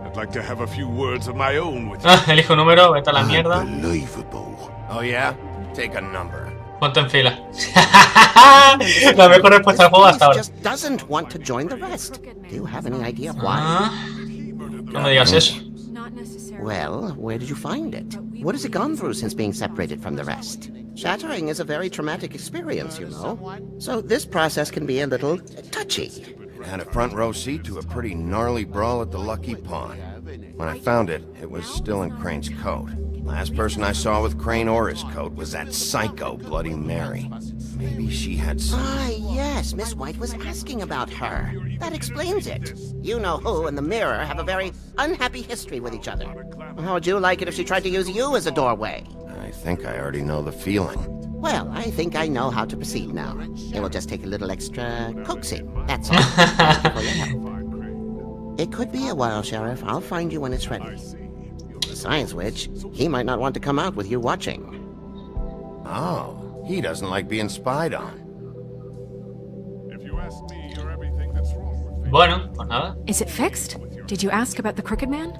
I'd like to have a few words of my own with you. Elijo un número, vete a la mierda. Unbelievable. Oh yeah? Take a number. Ponte en fila. La mejor respuesta al juego hasta ahora. Just doesn't want to join the rest. Do you have any idea why? No me digas eso. Well, where did you find it? What has it gone through since being separated from the rest? Shattering is a very traumatic experience, you know. So this process can be a little touchy. Had a front row seat to a pretty gnarly brawl at the Lucky Pond. When I found it, it was still in Crane's coat. Last person I saw with Crane or his coat was that psycho Bloody Mary. Maybe she had some... Ah, yes, Miss White was asking about her. That explains it. You know who and the mirror have a very unhappy history with each other. How would you like it if she tried to use you as a doorway? I think I already know the feeling. Well, I think I know how to proceed now. It will just take a little extra coaxing, that's all. Thank you for your help. It could be a while, Sheriff. I'll find you when it's ready. Besides which, he might not want to come out with you watching. Oh, he doesn't like being spied on. If you ask me, you're everything that's wrong with me. Bueno, pues nada. Is it fixed? Did you ask about the Crooked Man?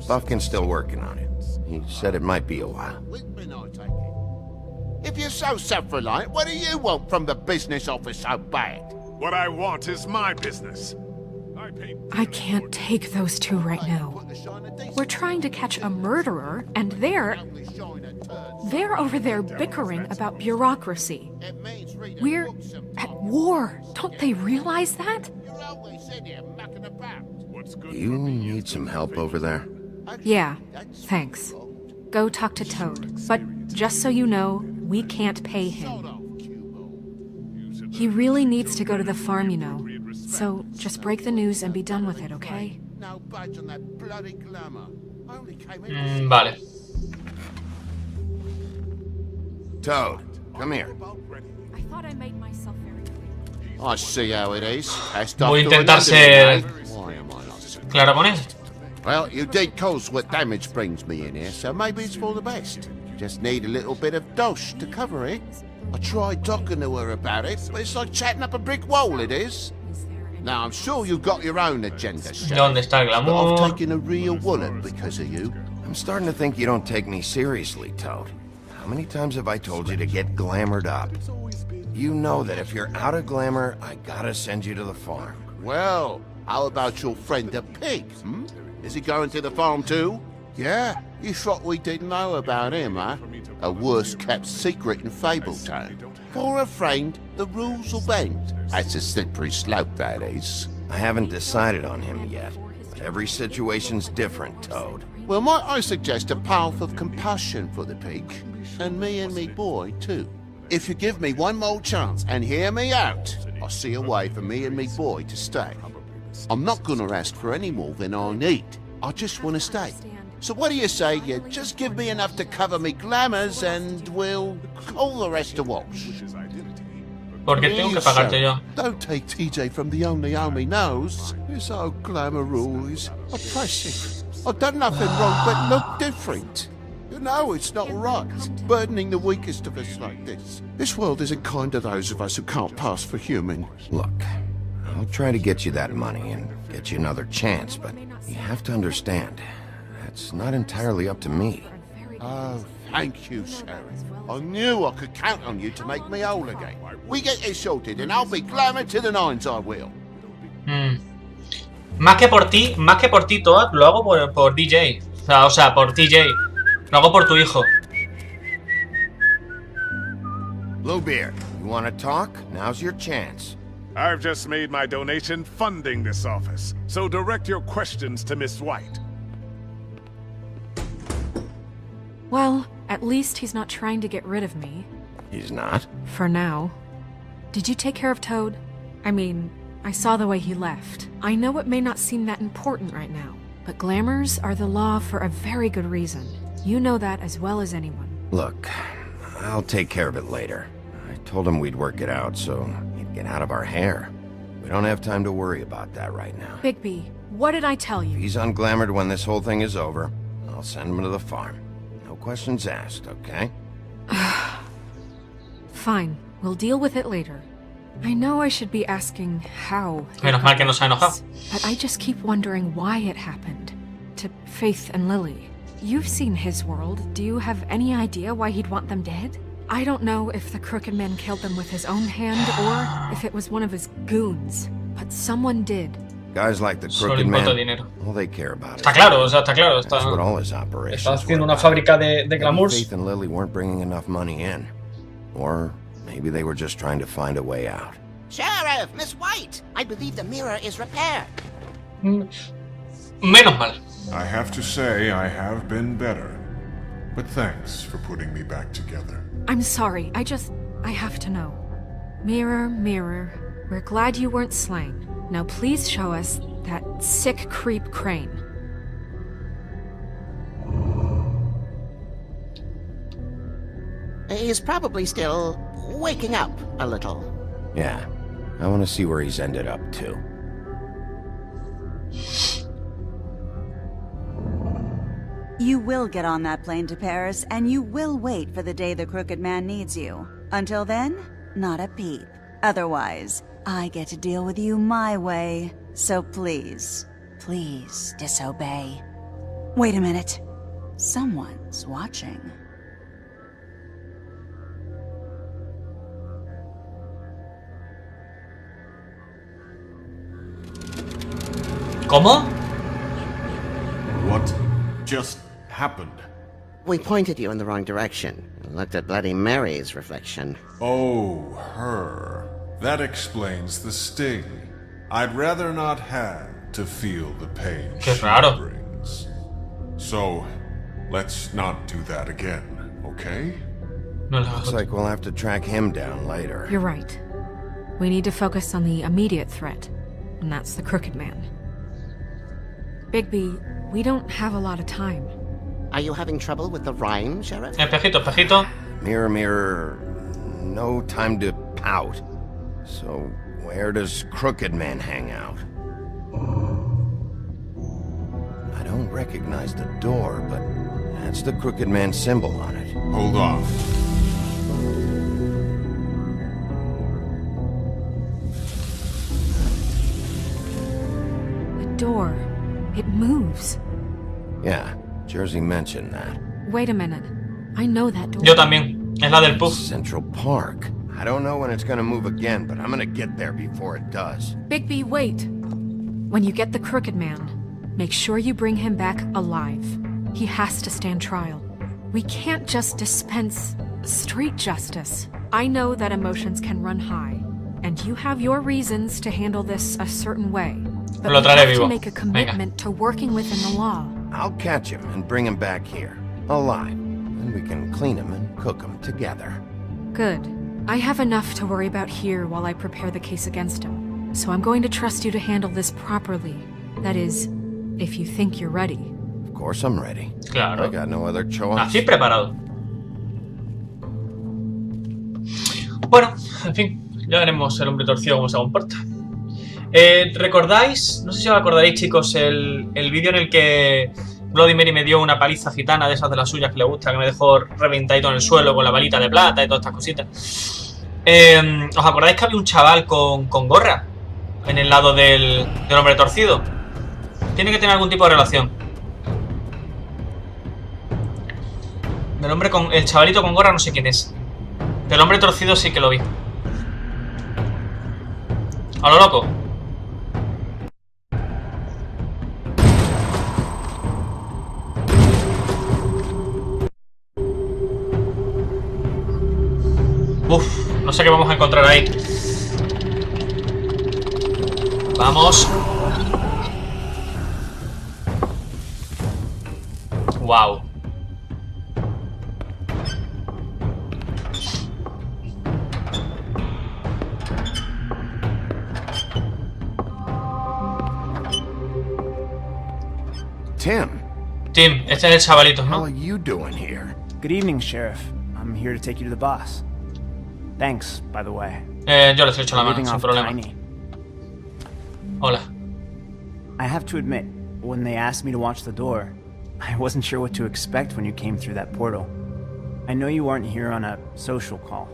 Buffkin's still working on it. He said it might be a while. If you're so self-reliant, what do you want from the business office so bad? What I want is my business. I I can't take those two right now. We're trying to catch a murderer, and they're over there bickering about bureaucracy. We're at war. Don't they realize that? You need some help over there? Yeah, thanks. Go talk to Toad. But just so you know, we can't pay him. He really needs to go to the farm, you know. So just break the news and be done with it, okay? Vale. Toad, come here. I thought I made myself very clear. I see how it is. Voy a intentar ser Why am I not so claro con esto. Well, you did cause what damage brings me in here, so maybe it's for the best. Just need a little bit of dosh to cover it. I tried talking to her about it, but it's like chatting up a brick wall, it is. Now, I'm sure you've got your own agenda, ¿Dónde está el but glamour? I've taken a real wallet because of you. I'm starting to think you don't take me seriously, Toad. How many times have I told you to get glamored up? You know that if you're out of glamour, I gotta send you to the farm. Well, how about your friend the pig, hmm? Is he going to the farm too? Yeah? You thought we didn't know about him, huh? A worst-kept secret in Fabletown. For a friend, the rules will bend. That's a slippery slope, that is. I haven't decided on him yet, but every situation's different, Toad. Well, might I suggest a path of compassion for the pig? And me boy, too. If you give me one more chance and hear me out, I'll see a way for me and me boy to stay. I'm not gonna ask for any more than I need. I just want to stay. So what do you say you just give me enough to cover me glamours and we'll call the rest a wash? Porque tengo que pagarte yo. Don't take TJ from the only home he knows. This old glamour rule is oppressive. I've done nothing wrong but look different. You know it's not right, burdening the weakest of us like this. This world isn't kind to those of us who can't pass for human. Look, I'll try to get you that money and get you another chance, but you have to understand, that's not entirely up to me. Oh, thank you, Sheriff. I knew I could count on you to make me whole again. We get this sorted and I'll be glamour to the nines, I will. Más que por ti, Toad, lo hago por DJ. O sea, por TJ. Lo hago por tu hijo. Bluebeard, you want to talk? Now's your chance. I've just made my donation funding this office, so direct your questions to Miss White. Well, at least he's not trying to get rid of me. He's not? For now. Did you take care of Toad? I mean, I saw the way he left. I know it may not seem that important right now, but glamours are the law for a very good reason. You know that as well as anyone. Look, I'll take care of it later. I told him we'd work it out, so he'd get out of our hair. We don't have time to worry about that right now. Bigby, what did I tell you? If he's unglamored when this whole thing is over, I'll send him to the farm. No questions asked, okay? Fine, we'll deal with it later. I know I should be asking how. Menos mal que no se ha enojado. But I just keep wondering why it happened. To Faith and Lily. You've seen his world. Do you have any idea why he'd want them dead? I don't know if the Crooked Man killed them with his own hand or if it was one of his goons. But someone did. Guys like the Crooked Man, all they care about Está claro, o sea, está claro. That's what all his operations Está haciendo una fábrica de glamours. Faith and Lily weren't bringing enough money in. Or maybe they were just trying to find a way out. Sheriff, Miss White, I believe the mirror is repaired. Menos mal. I have to say I have been better. But thanks for putting me back together. I'm sorry, I have to know. Mirror, mirror, we're glad you weren't slain. Now please show us that sick creep Crane. He's probably still waking up a little. Yeah, I want to see where he's ended up, too. You will get on that plane to Paris, and you will wait for the day the Crooked Man needs you. Until then, not a peep. Otherwise, I get to deal with you my way. So please, please disobey. Wait a minute. Someone's watching. ¿Cómo? What just happened? We pointed you in the wrong direction and looked at Bloody Mary's reflection. Oh, her. That explains the sting. I'd rather not have to feel the pain she brings. So, let's not do that again, okay? Looks like we'll have to track him down later. You're right. We need to focus on the immediate threat, and that's the Crooked Man. Bigby, we don't have a lot of time. Are you having trouble with the rhyme, Sheriff? Espejito, espejito. Mirror, mirror, no time to pout. So, where does Crooked Man hang out? I don't recognize the door, but that's the Crooked Man symbol on it. Hold on. The door. It moves. Yeah, Jersey mentioned that. Wait a minute. I know that door. Yo también. Es la del puff. Central Park. I don't know when it's gonna move again, but I'm gonna get there before it does. Bigby, wait. When you get the Crooked Man, make sure you bring him back alive. He has to stand trial. We can't just dispense street justice. I know that emotions can run high, and you have your reasons to handle this a certain way. But we have to make a commitment to working within the law. I'll catch him and bring him back here, alive. And we can clean him and cook him together. Good. I have enough to worry about here while I prepare the case against him. So I'm going to trust you to handle this properly. That is, if you think you're ready. Of course I'm ready. Claro. I got no other choice. Así preparado. Bueno, en fin, ya veremos el hombre torcido cómo se comporta. ¿Recordáis? No sé si os acordaréis, chicos, el vídeo en el que Bloody Mary me dio una paliza gitana de esas de las suyas que le gusta, que me dejó reventadito en el suelo con la balita de plata y todas estas cositas. ¿Os acordáis que había un chaval con gorra en el lado del hombre torcido? Tiene que tener algún tipo de relación. El chavalito con gorra no sé quién es. Del hombre torcido sí que lo vi. A lo loco. Uf, no sé qué vamos a encontrar ahí. Vamos. Wow. Tim, este es el chavalito, ¿no? What are you doing here? Good evening, Sheriff. I'm here to take you to the boss. Thanks, by the way. Yo les echo la mano, sin problema. Hola. I have to admit, when they asked me to watch the door, I wasn't sure what to expect when you came through that portal. I know you weren't here on a social call,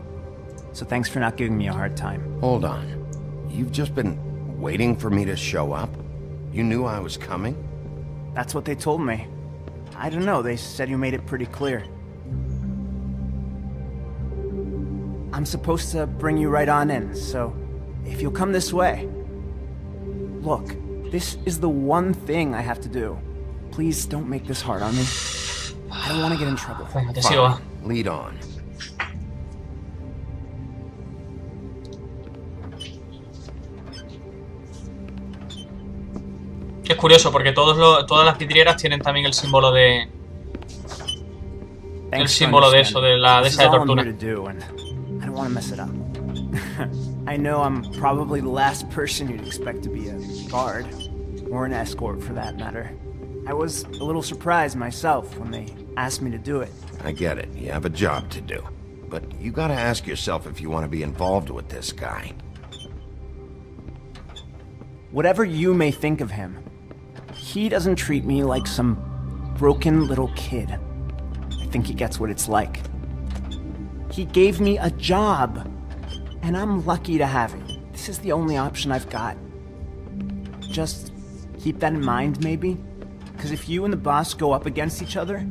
so thanks for not giving me a hard time. Hold on. You've just been waiting for me to show up? You knew I was coming? That's what they told me. I don't know, they said you made it pretty clear. I'm supposed to bring you right on in, so if you'll come this way. Look, this is the one thing I have to do. Please don't make this hard on me. I don't want to get in trouble. Fine. Lead on. Es curioso porque todas las vidrieras tienen también el símbolo de... El símbolo de eso, de esa de tortura. I don't want to mess it up. I know I'm probably the last person you'd expect to be a guard, or an escort for that matter. I was a little surprised myself when they asked me to do it. I get it, you have a job to do. But you gotta ask yourself if you want to be involved with this guy. Whatever you may think of him, he doesn't treat me like some broken little kid. I think he gets what it's like. He gave me a job, and I'm lucky to have it. This is the only option I've got. Just keep that in mind, maybe? Because if you and the boss go up against each other,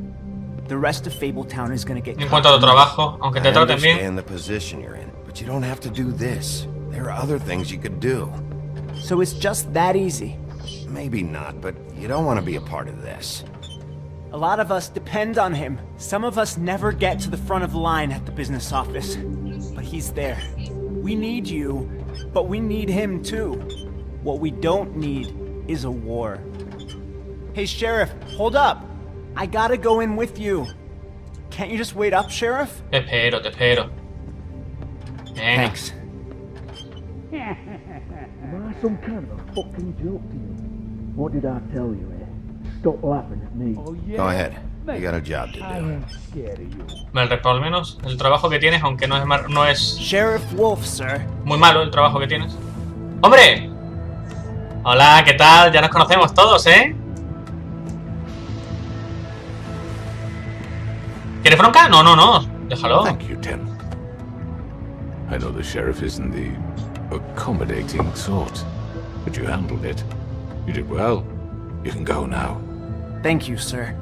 the rest of Fabletown is gonna get En cuanto a tu trabajo, aunque te traten bien. I understand the position you're in, but you don't have to do this. There are other things you could do. So it's just that easy. Maybe not, but you don't want to be a part of this. A lot of us depend on him. Some of us never get to the front of the line at the business office. But he's there. We need you, but we need him too. What we don't need is a war. Hey, Sheriff, hold up. I gotta go in with you. Can't you just wait up, Sheriff? Te espero. Venga. Thanks. Am I some kind of a fucking joke to you? What did I tell you, eh? Stop laughing at me. Oh, yeah. Go ahead. You got a job to do. I ain't scared of you. Por lo menos el trabajo que tienes, aunque no es Sheriff Wolf, sir. Muy malo el trabajo que tienes. ¡Hombre! Hola, ¿qué tal? Ya nos conocemos todos, ¿eh? ¿Quieres bronca? No. Déjalo. Thank you, Tim. I know the sheriff isn't the accommodating sort, but you handled it. You did well. You can go now. Thank you, sir.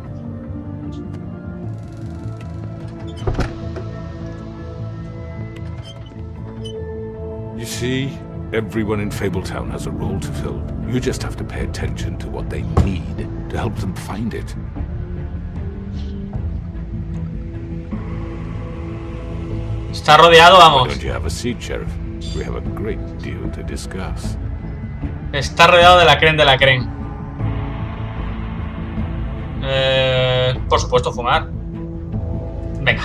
You see, everyone in Fabletown has a role to fill. You just have to pay attention to what they need to help them find it. Está rodeado, vamos. Why don't you have a seat, Sheriff? We have a great deal to discuss. Está rodeado de la creme. Por supuesto, fumar. Venga.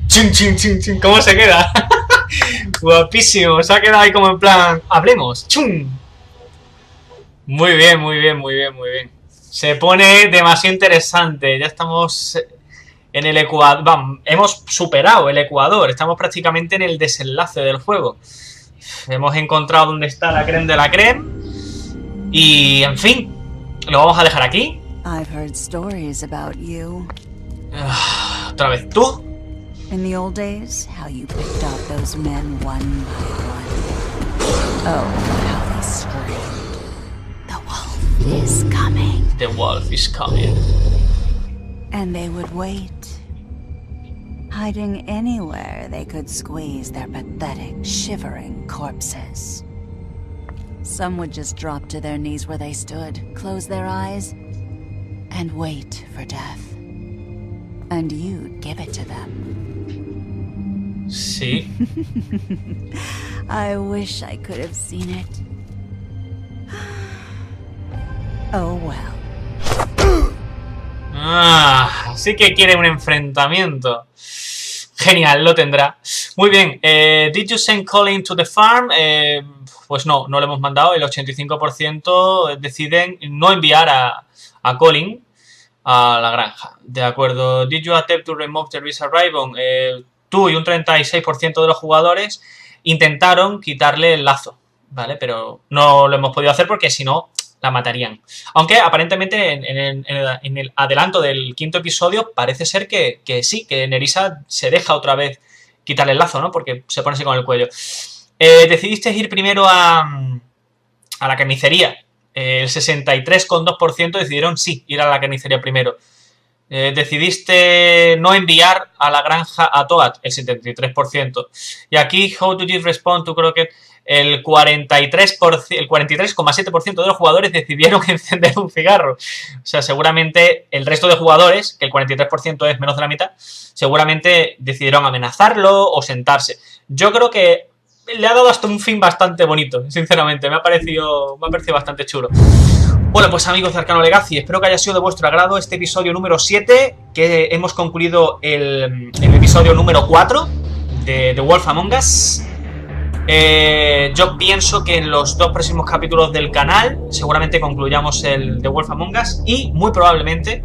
Chin. ¿Cómo se queda? Guapísimo. Se ha quedado ahí como en plan... Hablemos. ¡Chum! Muy bien. Se pone demasiado interesante. Ya estamos en el Ecuador. Vamos, hemos superado el Ecuador. Estamos prácticamente en el desenlace del juego. Hemos encontrado dónde está la creme de la creme. Y, en fin, lo vamos a dejar aquí. I've heard stories about you. Otra vez tú. In the old days, how you picked out those men one by one. Oh, how they screamed. The wolf is coming. The wolf is coming. And they would wait, hiding anywhere they could squeeze their pathetic, shivering corpses. Some would just drop to their knees where they stood, close their eyes, and wait for death. And you'd give it to them. Sí. I wish I could have seen it. Oh well. Así que quiere un enfrentamiento. Genial, lo tendrá. Muy bien. Did you send Colin to the farm? Pues no lo hemos mandado. El 85% deciden no enviar a Colin a la granja. De acuerdo. Did you attempt to remove the visa ribbon? Tú y un 36% de los jugadores intentaron quitarle el lazo, ¿vale? Pero no lo hemos podido hacer porque si no, la matarían. Aunque aparentemente en el adelanto del quinto episodio parece ser que sí, que Nerissa se deja otra vez quitarle el lazo, ¿no? Porque se pone así con el cuello. Decidiste ir primero a la carnicería. El 63,2% decidieron sí, ir a la carnicería primero. Decidiste no enviar a la granja a Toad, el 73%. Y aquí, how do you respond to Crockett? El 43,7% de los jugadores decidieron encender un cigarro. O sea, seguramente el resto de jugadores, que el 43% es menos de la mitad, seguramente decidieron amenazarlo o sentarse. Yo creo que le ha dado hasta un fin bastante bonito, sinceramente. Me ha parecido bastante chulo. Bueno, pues amigos de Arcano Legacy, espero que haya sido de vuestro agrado este episodio número 7, que hemos concluido el episodio número 4 de The Wolf Among Us. Yo pienso que en los 2 próximos capítulos del canal seguramente concluyamos el The Wolf Among Us y muy probablemente,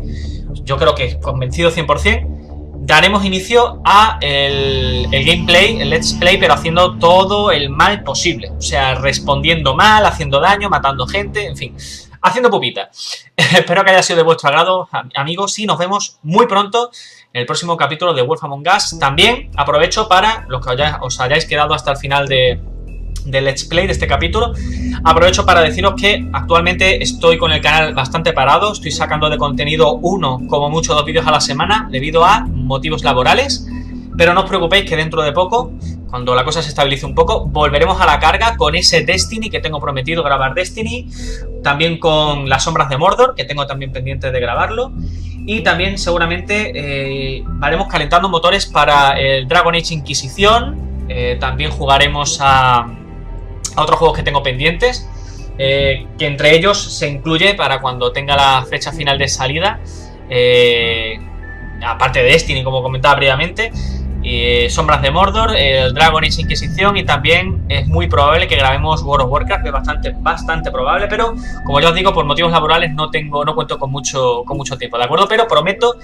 yo creo que convencido 100%, daremos inicio a el gameplay, el let's play, pero haciendo todo el mal posible. O sea, respondiendo mal, haciendo daño, matando gente, en fin, haciendo pupita. Espero que haya sido de vuestro agrado, amigos, y nos vemos muy pronto en el próximo capítulo de Wolf Among Us. También aprovecho para los que os hayáis quedado hasta el final de del Let's Play de este capítulo. Aprovecho para deciros que actualmente estoy con el canal bastante parado. Estoy sacando de contenido 1, como mucho 2 vídeos a la semana, debido a motivos laborales. Pero no os preocupéis que dentro de poco, cuando la cosa se estabilice un poco, volveremos a la carga con ese Destiny que tengo prometido grabar. Destiny, también con las sombras de Mordor, que tengo también pendiente de grabarlo. Y también seguramente haremos calentando motores para el Dragon Age Inquisición. También jugaremos a otros juegos que tengo pendientes, que entre ellos se incluye, para cuando tenga la fecha final de salida, aparte de Destiny, como comentaba previamente, Sombras de Mordor, el Dragon Age Inquisición, y también es muy probable que grabemos World of Warcraft. Es bastante probable, pero como ya os digo, por motivos laborales no cuento con mucho tiempo, ¿de acuerdo? Pero prometo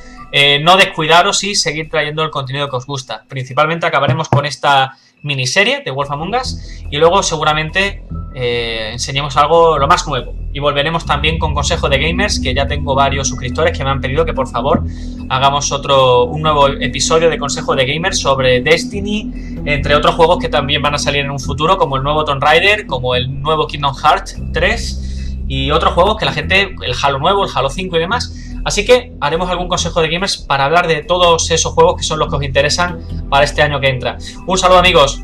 no descuidaros y seguir trayendo el contenido que os gusta. Principalmente acabaremos con esta miniserie de Wolf Among Us y luego seguramente enseñemos algo lo más nuevo, y volveremos también con Consejo de Gamers, que ya tengo varios suscriptores que me han pedido que por favor hagamos un nuevo episodio de Consejo de Gamers sobre Destiny, entre otros juegos que también van a salir en un futuro, como el nuevo Tomb Raider, como el nuevo Kingdom Hearts 3 y otros juegos que la gente, el Halo nuevo, el Halo 5 y demás. Así que haremos algún Consejo de Gamers para hablar de todos esos juegos que son los que os interesan para este año que entra. Un saludo, amigos.